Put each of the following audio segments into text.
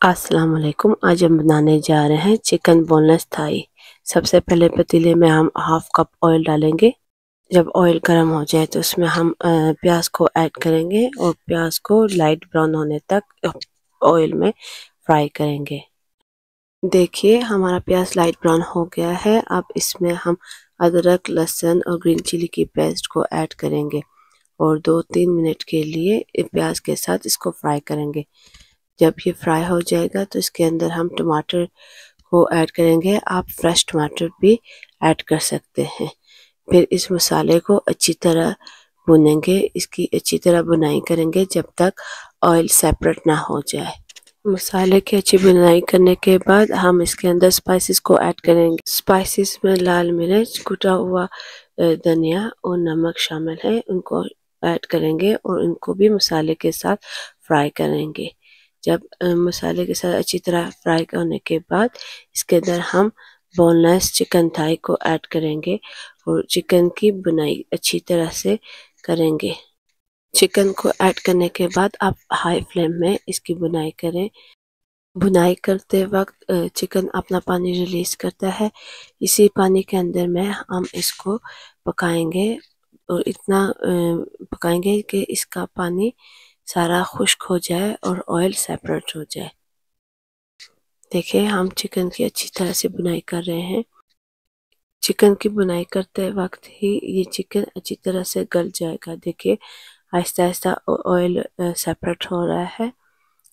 अस्सलाम वालेकुम। आज हम बनाने जा रहे हैं चिकन बोनलेस थाई। सबसे पहले पतीले में हम हाफ कप ऑयल डालेंगे। जब ऑयल गर्म हो जाए तो उसमें हम प्याज को ऐड करेंगे और प्याज को लाइट ब्राउन होने तक ऑयल में फ्राई करेंगे। देखिए हमारा प्याज लाइट ब्राउन हो गया है। अब इसमें हम अदरक, लहसुन और ग्रीन चिली की पेस्ट को ऐड करेंगे और 2-3 मिनट के लिए प्याज के साथ इसको फ्राई करेंगे। जब ये फ्राई हो जाएगा तो इसके अंदर हम टमाटर को ऐड करेंगे। आप फ्रेश टमाटर भी ऐड कर सकते हैं। फिर इस मसाले को अच्छी तरह भुनेंगे। इसकी अच्छी तरह बुनाई करेंगे जब तक ऑयल सेपरेट ना हो जाए। मसाले की अच्छी बुनाई करने के बाद हम इसके अंदर स्पाइसेस को ऐड करेंगे। स्पाइसेस में लाल मिर्च, कुटा हुआ धनिया और नमक शामिल है। उनको ऐड करेंगे और उनको भी मसाले के साथ फ्राई करेंगे। जब मसाले के साथ अच्छी तरह फ्राई होने के बाद इसके अंदर हम बोनलेस चिकन थाई को ऐड करेंगे और चिकन की बुनाई अच्छी तरह से करेंगे। चिकन को ऐड करने के बाद आप हाई फ्लेम में इसकी बुनाई करें। बुनाई करते वक्त चिकन अपना पानी रिलीज करता है। इसी पानी के अंदर में हम इसको पकाएंगे और इतना पकाएंगे कि इसका पानी सारा खुश्क हो जाए और ऑयल सेपरेट हो जाए। देखिए हम चिकन की अच्छी तरह से बुनाई कर रहे हैं। चिकन की बुनाई करते वक्त ही ये चिकन अच्छी तरह से गल जाएगा। देखिए आहिस्ता आहिस्ता ऑयल सेपरेट हो रहा है।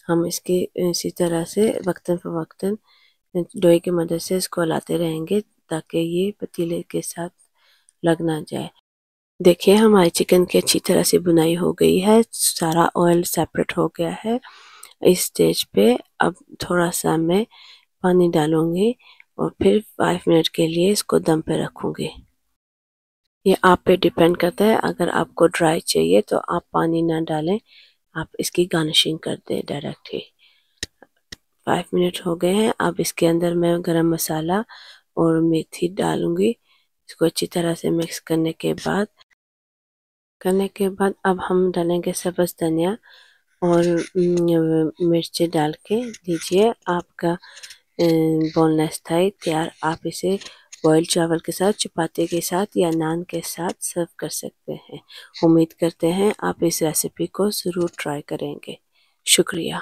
हम इसकी इसी तरह से वक्तन फवक्तन लोई की मदद से इसको हिलाते रहेंगे ताकि ये पतीले के साथ लग ना जाए। देखिए हमारी चिकन की अच्छी तरह से बुनाई हो गई है। सारा ऑयल सेपरेट हो गया है। इस स्टेज पे अब थोड़ा सा मैं पानी डालूंगी और फिर 5 मिनट के लिए इसको दम पे रखूंगी। ये आप पे डिपेंड करता है। अगर आपको ड्राई चाहिए तो आप पानी ना डालें, आप इसकी गार्निशिंग कर दें डायरेक्ट ही। 5 मिनट हो गए हैं। अब इसके अंदर मैं गरम मसाला और मेथी डालूंगी। इसको अच्छी तरह से मिक्स करने के बाद अब हम डालेंगे सब्ज़ धनिया और मिर्ची डाल के दीजिए। आपका बोनलेस थाई तैयार। आप इसे बॉयल चावल के साथ, चपाती के साथ या नान के साथ सर्व कर सकते हैं। उम्मीद करते हैं आप इस रेसिपी को ज़रूर ट्राई करेंगे। शुक्रिया।